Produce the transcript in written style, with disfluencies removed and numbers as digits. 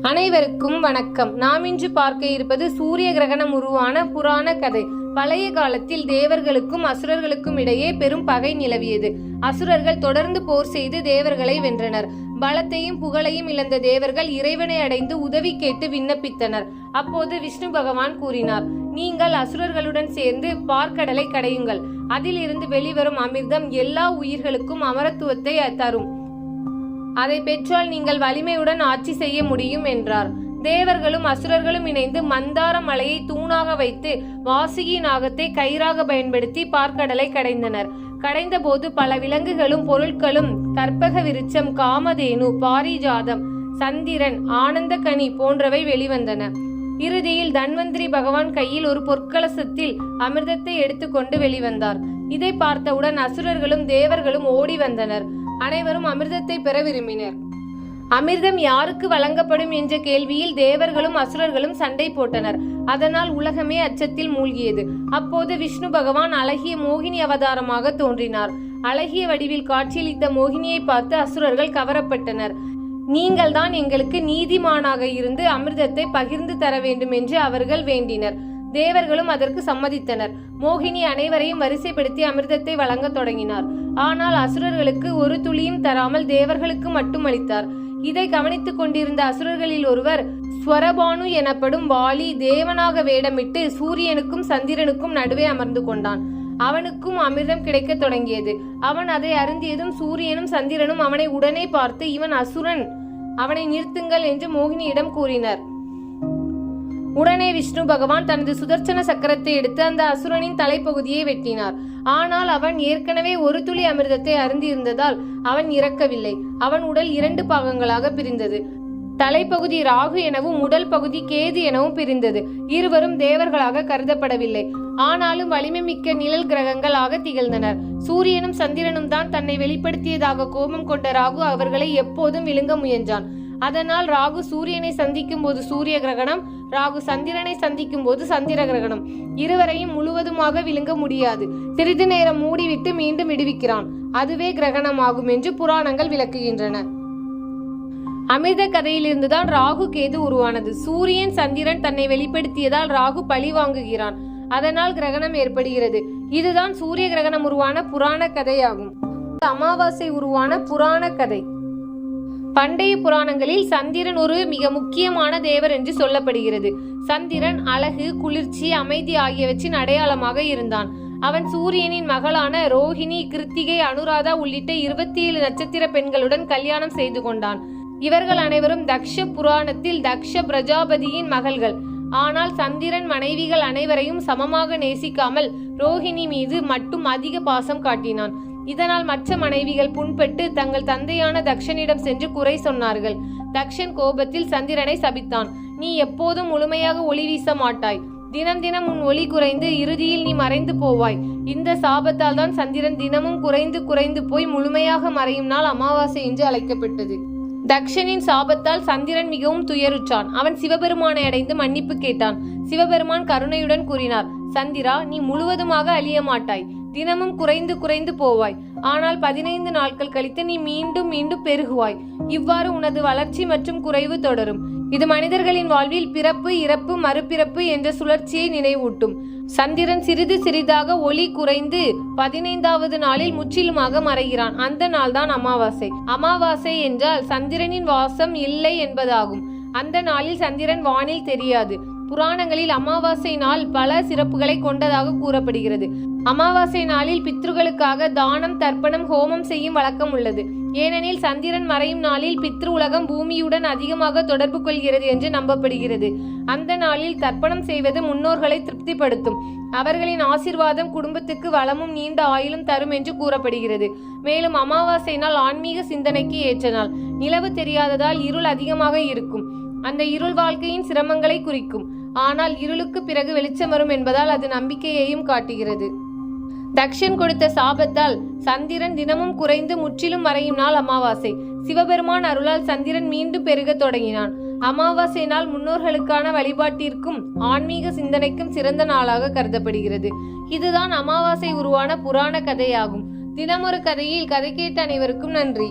அனைவருக்கும் வணக்கம். நாம் இன்று பார்க்க இருப்பது சூரிய கிரகணம் உருவான புராண கதை. பழைய காலத்தில் தேவர்களுக்கும் அசுரர்களுக்கும் இடையே பெரும் பகை நிலவியது. அசுரர்கள் தொடர்ந்து போர் செய்து தேவர்களை வென்றனர். பலத்தையும் புகழையும் இழந்த தேவர்கள் இறைவனை அடைந்து உதவி கேட்டு விண்ணப்பித்தனர். அப்போது விஷ்ணு பகவான் கூறினார், நீங்கள் அசுரர்களுடன் சேர்ந்து பார்க்கடலை கடையுங்கள். அதிலிருந்து வெளிவரும் அமிர்தம் எல்லா உயிர்களுக்கும் அமரத்துவத்தை தரும். அதை பெற்றால் நீங்கள் வலிமையுடன் ஆட்சி செய்ய முடியும் என்றார். தேவர்களும் அசுரர்களும் இணைந்து மந்தார மலையை தூணாக வைத்து வாசுகி நாகத்தை கயிறாக பயன்படுத்தி பார்க்கடலை கடைந்தனர். கடைந்த போது பல விலங்குகளும் பொருட்களும் கற்பக விருட்சம், காமதேனு, பாரிஜாதம், சந்திரன், ஆனந்த கனி போன்றவை வெளிவந்தன. இறுதியில் தன்வந்திரி பகவான் கையில் ஒரு பொற்கலசத்தில் அமிர்தத்தை எடுத்துக்கொண்டு வெளிவந்தார். இதை பார்த்தவுடன் அசுரர்களும் தேவர்களும் ஓடி வந்தனர். அனைவரும் அமிர்தத்தை பெற விரும்பினர். அமிர்தம் யாருக்கு வழங்கப்படும் என்ற கேள்வியில் தேவர்களும் அசுரர்களும் சண்டை போட்டனர். அதனால் உலகமே அச்சத்தில் மூழ்கியது. அப்போது விஷ்ணு பகவான் அழகிய மோகினி அவதாரமாக தோன்றினார். அழகிய வடிவில் காட்சியளித்த மோகினியை பார்த்து அசுரர்கள் கவரப்பட்டனர். நீங்கள் தான் எங்களுக்கு நீதிமானாக இருந்து அமிர்தத்தை பகிர்ந்து தர வேண்டும் என்று அவர்கள் வேண்டினர். தேவர்களும் அதற்கு சம்மதித்தனர். மோகினி அனைவரையும் வரிசைப்படுத்தி அமிர்தத்தை வழங்க தொடங்கினார். ஆனால் அசுரர்களுக்கு ஒரு துளியும் தராமல் தேவர்களுக்கு மட்டும் அளித்தார். இதை கவனித்துக் கொண்டிருந்த அசுரர்களில் ஒருவர் ஸ்வரபானு எனப்படும் வாலி தேவனாக வேடமிட்டு சூரியனுக்கும் சந்திரனுக்கும் நடுவே அமர்ந்து கொண்டான். அவனுக்கும் அமிர்தம் கிடைக்க தொடங்கியது. அவன் அதை அருந்தியதும் சூரியனும் சந்திரனும் அவனை உடனே பார்த்து, இவன் அசுரன், அவனை நிறுத்துங்கள் என்று மோகினியிடம் கூறினர். உடனே விஷ்ணு பகவான் தனது சுதர்சன சக்கரத்தை எடுத்து அந்த அசுரனின் தலைப்பகுதியை வெட்டினார். ஆனால் அவன் ஏற்கனவே ஒரு துளி அமிர்தத்தை அருந்தியிருந்ததால் அவன் இறக்கவில்லை. அவன் உடல் 2 பாகங்களாக பிரிந்தது. தலைப்பகுதி ராகு எனவும் உடல் பகுதி கேது எனவும் பிரிந்தது. இருவரும் தேவர்களாக கருதப்படவில்லை. ஆனாலும் வலிமை மிக்க நிழல் கிரகங்களாக திகழ்ந்தனர். சூரியனும் சந்திரனும் தான் தன்னை வெளிப்படுத்தியதாக கோபம் கொண்ட ராகு அவர்களை எப்போதும் விழுங்க முயன்றான். அதனால் ராகு சூரியனை சந்திக்கும் போது சூரிய கிரகணம், ராகு சந்திரனை சந்திக்கும் போது சந்திர கிரகணம். இருவரையும் முழுவதுமாக விழுங்க முடியாது. சிறிது நேரம் மூடிவிட்டு மீண்டும் விடுவிக்கிறான். அதுவே கிரகணமாகும் என்று புராணங்கள் விளக்குகின்றன. அமிர்த கதையிலிருந்துதான் ராகு கேது உருவானது. சூரியன் சந்திரன் தன்னை வெளிப்படுத்தியதால் ராகு பழி வாங்குகிறான். அதனால் கிரகணம் ஏற்படுகிறது. இதுதான் சூரிய கிரகணம் உருவான புராண கதையாகும். அமாவாசை உருவான புராண கதை. பண்டைய புராணங்களில் சந்திரன் ஒரு மிக முக்கியமான தேவர் என்று சொல்லப்படுகிறது. சந்திரன் அழகு, குளிர்ச்சி, அமைதி ஆகியவற்றின் அடையாளமாக இருந்தான். அவன் சூரியனின் மகளான ரோஹிணி, கிருத்திகை, அனுராதா உள்ளிட்ட 27 நட்சத்திர பெண்களுடன் கல்யாணம் செய்து கொண்டான். இவர்கள் அனைவரும் தக்ஷ புராணத்தில் தக்ஷ பிரஜாபதியின் மகள்கள். ஆனால் சந்திரன் மனைவிகள் அனைவரையும் சமமாக நேசிக்காமல் ரோஹிணி மீது மட்டும் அதிக பாசம் காட்டினான். இதனால் மற்ற மனைவிகள் புண்பட்டு தங்கள் தந்தையான தக்ஷனிடம் சென்று குறை சொன்னார்கள். தக்ஷன் கோபத்தில் சந்திரனை சபித்தான். நீ எப்போதும் முழுமையாக ஒளி வீச மாட்டாய். தினம் தினம் உன் ஒளி குறைந்து இறுதியில் நீ மறைந்து போவாய். இந்த சாபத்தால் தான் சந்திரன் தினமும் குறைந்து குறைந்து போய் முழுமையாக மறையும் நாள் அமாவாசை என்று அழைக்கப்பட்டது. தக்ஷனின் சாபத்தால் சந்திரன் மிகவும் துயருற்றான். அவன் சிவபெருமானை அடைந்து மன்னிப்பு கேட்டான். சிவபெருமான் கருணையுடன் கூறினார், சந்திரா, நீ முழுவதுமாக அழிய மாட்டாய். தினமும் குறைந்து குறைந்து போவாய். ஆனால் 15 நாட்கள் கழித்து நீ மீண்டும் மீண்டும் பெருகுவாய். இவ்வாறு உனது வளர்ச்சி மற்றும் குறைவு தொடரும். இது மனிதர்களின் வாழ்வில் பிறப்பு, இறப்பு, மறுபிறப்பு என்ற சுழற்சியை நினைவூட்டும். சந்திரன் சிறிது சிறிதாக ஒளி குறைந்து 15வது நாளில் முற்றிலுமாக மறைகிறான். அந்த நாள் தான் அமாவாசை. அமாவாசை என்றால் சந்திரனின் வாசம் இல்லை என்பதாகும். அந்த நாளில் சந்திரன் வானில் தெரியாது. புராணங்களில் அமாவாசை நாள் பல சிறப்புகளை கொண்டதாக கூறப்படுகிறது. அமாவாசை நாளில் பித்ருக்களுக்காக தானம், தர்ப்பணம், ஹோமம் செய்யும் வழக்கம் உள்ளது. ஏனெனில் சந்திரன் மறையும் நாளில் பித்ரு உலகம் பூமியுடன் அதிகமாக தொடர்பு கொள்கிறது என்று நம்பப்படுகிறது. அந்த நாளில் தர்ப்பணம் செய்வது முன்னோர்களை திருப்திப்படுத்தும். அவர்களின் ஆசீர்வாதம் குடும்பத்துக்கு வளமும் நீண்ட ஆயுளும் தரும் என்று கூறப்படுகிறது. மேலும் அமாவாசை நாள் ஆன்மீக சிந்தனைக்கு ஏற்ற நாள். நிலவு தெரியாததால் இருள் அதிகமாக இருக்கும். அந்த இருள் வாழ்க்கையின் சிரமங்களை குறிக்கும். ஆனால் இருளுக்கு பிறகு வெளிச்சம் வரும் என்பதால் அது நம்பிக்கையையும் காட்டுகிறது. தக்ஷன் கொடுத்த சாபத்தால் சந்திரன் தினமும் குறைந்து முற்றிலும் மறையும் நாள் அமாவாசை. சிவபெருமான் அருளால் சந்திரன் மீண்டும் பெருக தொடங்கினான். அமாவாசை நாள் முன்னோர்களுக்கான வழிபாட்டிற்கும் ஆன்மீக சிந்தனைக்கும் சிறந்த நாளாக கருதப்படுகிறது. இதுதான் அமாவாசை உருவான புராண கதையாகும். தினமொரு கதையில் கதை கேட்ட அனைவருக்கும் நன்றி.